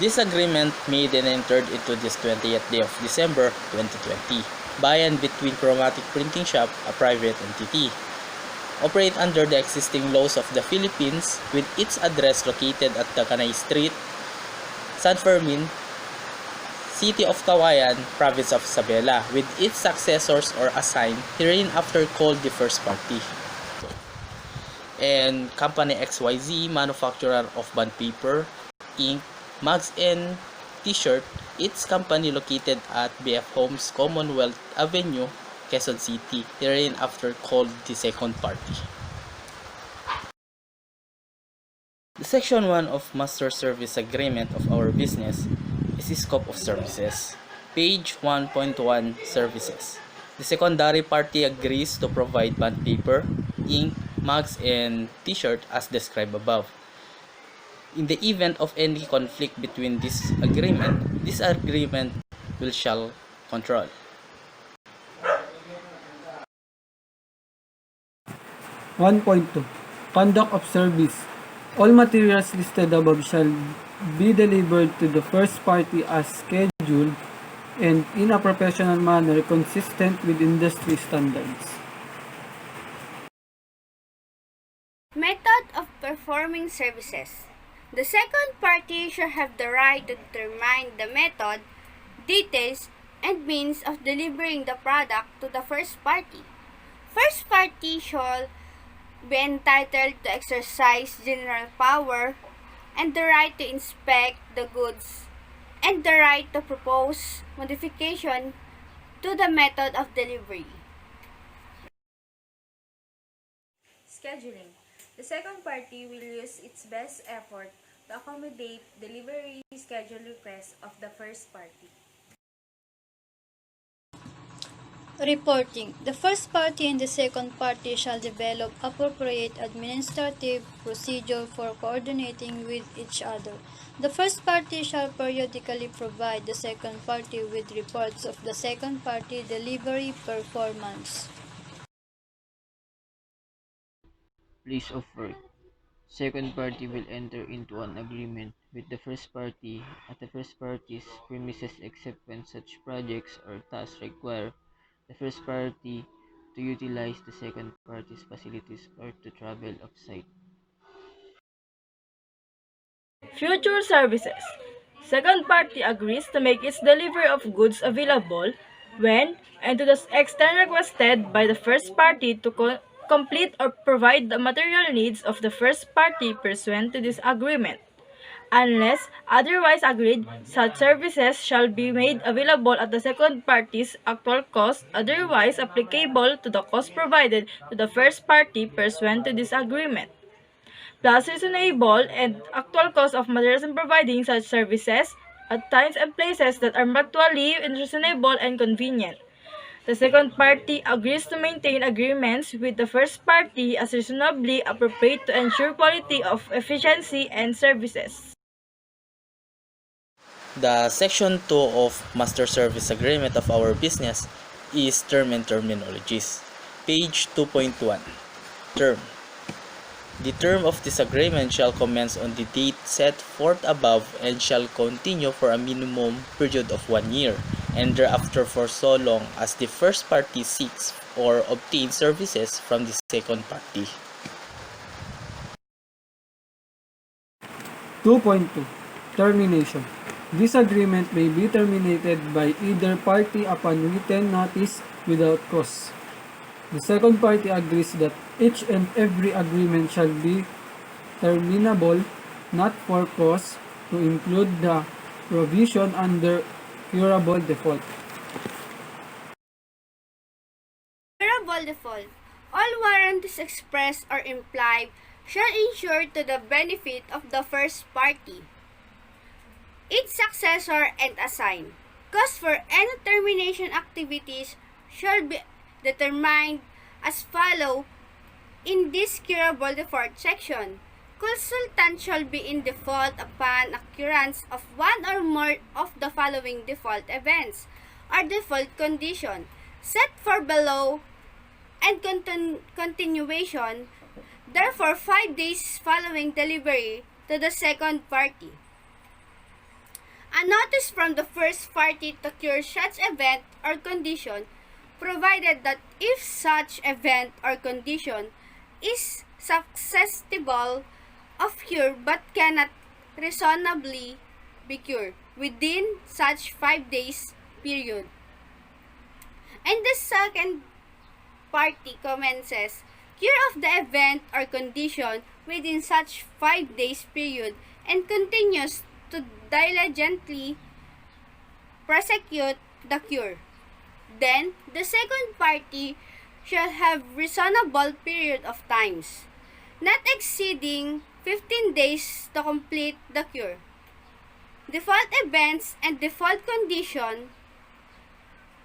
This agreement made and entered into this 20th day of December 2020 by and between Chromatic Printing Shop, a private entity, operate under the existing laws of the Philippines with its address located at Takanay Street, San Fermin, City of Kawayan, Province of Isabela, with its successors or assigned hereinafter called the first party. And Company XYZ, manufacturer of bond paper, ink, mugs, and t-shirt, its company located at BF Homes, Commonwealth Avenue, Quezon City, hereinafter called the second party. The Section 1 of Master Service Agreement of our business is the scope of services. Page 1.1 Services. The secondary party agrees to provide bond paper, ink, mugs, and t-shirt as described above. In the event of any conflict between this agreement will shall control. One point two. Conduct of service. All materials listed above shall be delivered to the first party as scheduled and in a professional manner consistent with industry standards. Method of performing services. The second party shall have the right to determine the method, details, and means of delivering the product to the first party. First party shall be entitled to exercise general power and the right to inspect the goods and the right to propose modification to the method of delivery. Scheduling. The second party will use its best effort to accommodate delivery schedule requests of the first party. Reporting. The first party and the second party shall develop appropriate administrative procedure for coordinating with each other. The first party shall periodically provide the second party with reports of the second party delivery performance. Place of work. Second party will enter into an agreement with the first party at the first party's premises except when such projects or tasks require the first party to utilize the second party's facilities or to travel off-site. Future services. Second party agrees to make its delivery of goods available when and to the extent requested by the first party to complete or provide the material needs of the first party pursuant to this agreement. Unless otherwise agreed, such services shall be made available at the second party's actual cost, otherwise applicable to the cost provided to the first party pursuant to this agreement, plus reasonable and actual cost of materials in providing such services at times and places that are mutually reasonable and convenient. The second party agrees to maintain agreements with the first party as reasonably appropriate to ensure quality of efficiency and services. The Section 2 of Master Service Agreement of our business is term and terminologies. Page 2.1. Term. The term of this agreement shall commence on the date set forth above and shall continue for a minimum period of 1 year, and thereafter for so long as the first party seeks or obtains services from the second party. 2.2. Termination. This agreement may be terminated by either party upon written notice without cause. The second party agrees that each and every agreement shall be terminable, not for cause, to include the provision under curable default. Curable default. All warranties expressed or implied shall ensure to the benefit of the first party, its successor, and assigned. Cost for any termination activities shall be determined as follow in this curable default section. Consultant shall be in default upon occurrence of one or more of the following default events or default condition set for below and continuation, therefore 5 days following delivery to the second party. A notice from the first party to cure such event or condition, provided that if such event or condition is susceptible of cure but cannot reasonably be cured within such 5 days period. And the second party commences cure of the event or condition within such 5 days period and continues to diligently prosecute the cure. Then, the second party shall have reasonable period of times, not exceeding 15 days to complete the cure. Default events and default condition,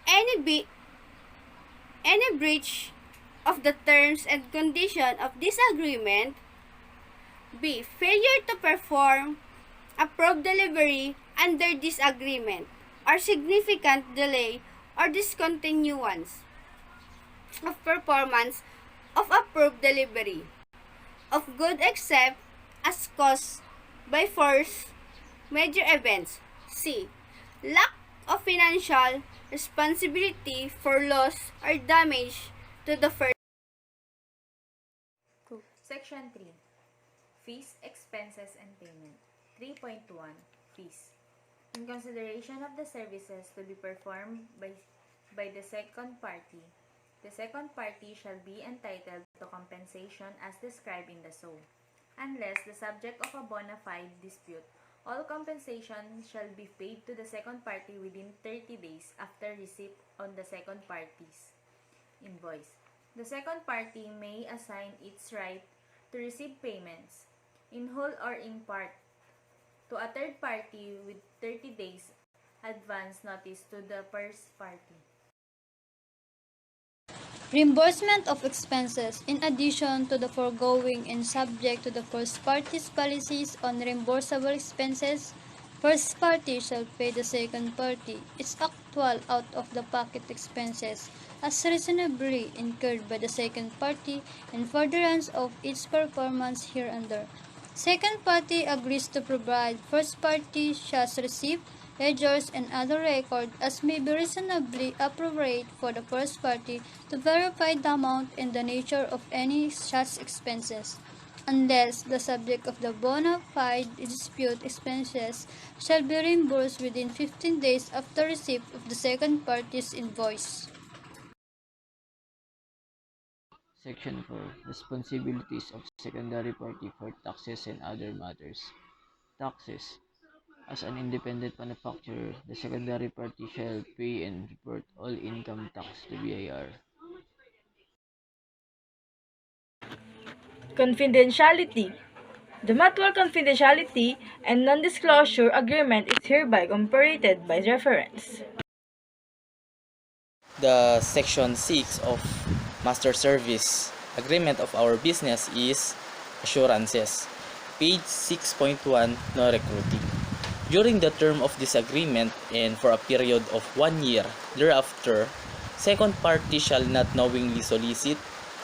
any breach of the terms and condition of this agreement. B. Failure to perform approved delivery under this agreement or significant delay or discontinuance of performance of approved delivery of good except as caused by force major events. C. Lack of financial responsibility for loss or damage to the first. Section 3. Fees, expenses, and payment. 3.1. Fees. In consideration of the services to be performed by the second party shall be entitled to compensation as described in the SOW. Unless the subject of a bona fide dispute, all compensation shall be paid to the second party within 30 days after receipt on the second party's invoice. The second party may assign its right to receive payments, in whole or in part, to a third party with 30 days advance notice to the first party. Reimbursement of expenses. In addition to the foregoing and subject to the first party's policies on reimbursable expenses, first party shall pay the second party its actual out-of-the-pocket expenses as reasonably incurred by the second party in furtherance of its performance hereunder. Second party agrees to provide first party shall receive ledgers and other record as may be reasonably appropriate for the first party to verify the amount and the nature of any such expenses, unless the subject of the bona fide dispute expenses shall be reimbursed within 15 days after receipt of the second party's invoice. Section 4. Responsibilities of secondary party for taxes and other matters. Taxes. As an independent manufacturer, the secondary party shall pay and report all income tax to BIR. Confidentiality. The mutual confidentiality and non-disclosure agreement is hereby comparated by reference. The Section 6 of Master Service Agreement of our business is assurances. Page 6.1, no recruiting. During the term of this agreement and for a period of 1 year thereafter, second party shall not knowingly solicit,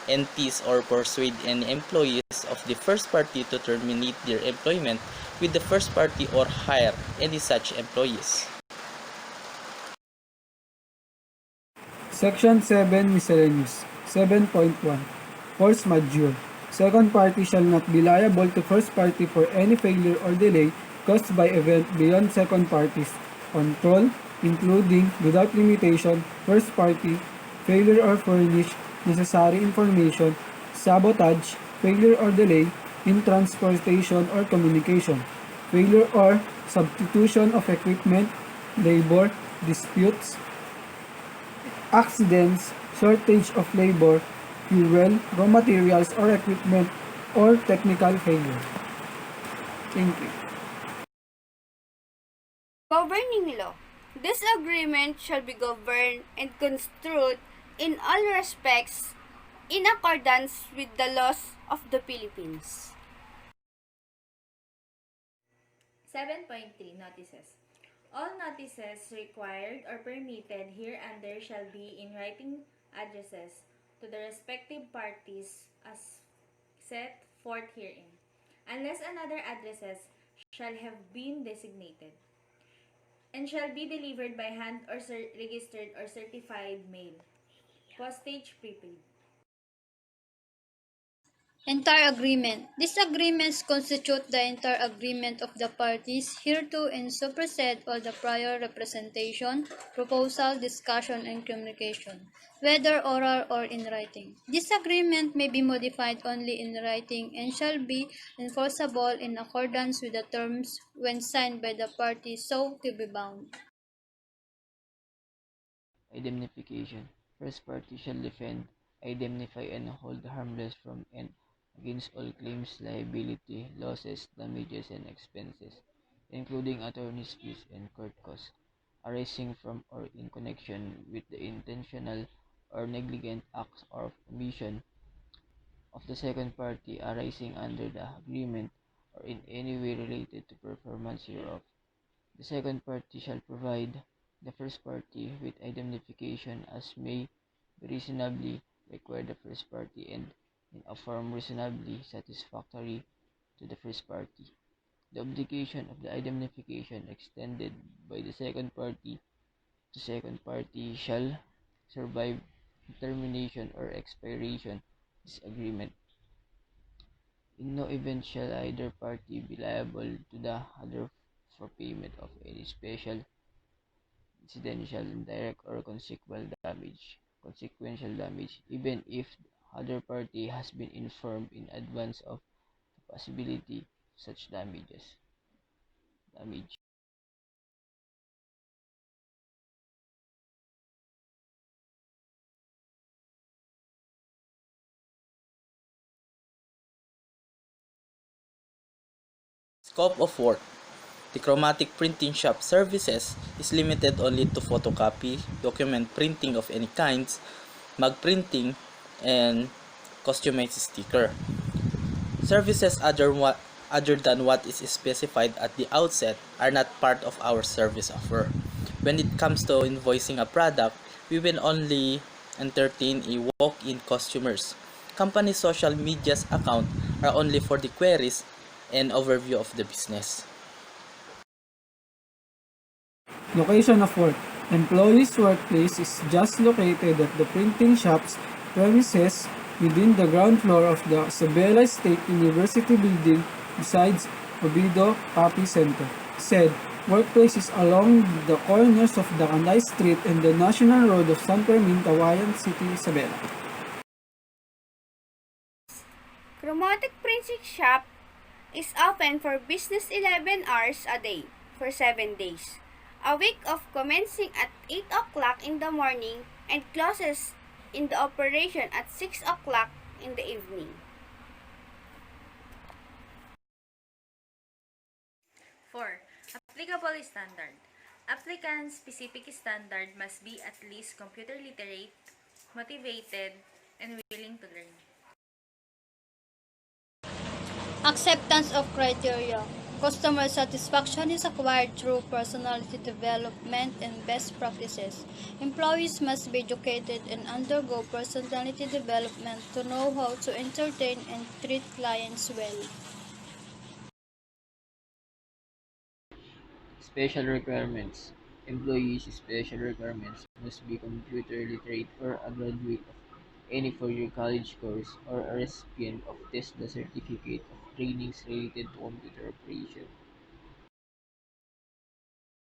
entice, or persuade any employees of the first party to terminate their employment with the first party or hire any such employees. Section 7 Miscellaneous. 7.1. Force majeure. Second party shall not be liable to first party for any failure or delay caused by event beyond second party's control, including, without limitation, first party, failure or furnish necessary information, sabotage, failure or delay in transportation or communication, failure or substitution of equipment, labor, disputes, accidents, shortage of labor, fuel, raw materials or equipment, or technical failure. Thank you. Governing law. This agreement shall be governed and construed in all respects in accordance with the laws of the Philippines. 7.3 Notices. All notices required or permitted hereunder shall be in writing addresses to the respective parties as set forth herein, unless another addresses shall have been designated. and shall be delivered by hand or registered or certified mail. Postage prepaid. Entire agreement. These agreements constitute the entire agreement of the parties hereto and supersede all the prior representation, proposal, discussion, and communication, whether oral or in writing. This agreement may be modified only in writing and shall be enforceable in accordance with the terms when signed by the parties so to be bound. Indemnification. First party shall defend, indemnify, and hold harmless from and against all claims, liability, losses, damages, and expenses, including attorney's fees and court costs, arising from or in connection with the intentional or negligent acts or omission of the second party arising under the agreement or in any way related to performance hereof. The second party shall provide the first party with indemnification as may be reasonably required the first party and in a form reasonably satisfactory to the first party. The obligation of the indemnification extended by the second party to second party shall survive termination or expiration of this agreement. In no event shall either party be liable to the other for payment of any special, incidental, direct, or consequential damage, even if the other party has been informed in advance of the possibility of such damage. Scope of work. The chromatic printing shop services is limited only to photocopy, document printing of any kinds, mug printing, and customized sticker. Services other than what is specified at the outset are not part of our service offer. When it comes to invoicing a product, we will only entertain a walk-in customers. Company social media's account are only for the queries and overview of the business. Location of work. Employee's workplace is just located at the printing shop's premises within the ground floor of the Isabela State University building besides Obido Copy Center. Said workplace is along the corners of the Kanday Street and the National Road of San Fermin, Kawayan City, Isabela. Chromatic printing shop is open for business 11 hours a day for 7 days. A week of commencing at 8 o'clock in the morning and closes in the operation at 6 o'clock in the evening. 4. Applicable standard. Applicant's specific standard must be at least computer literate, motivated, and willing to learn. Acceptance of criteria. Customer satisfaction is acquired through personality development and best practices. Employees must be educated and undergo personality development to know how to entertain and treat clients well. Special requirements. Employees' special requirements must be computer literate or a graduate of any four-year college course or a recipient of TESDA certificate of trainings related to computer operation.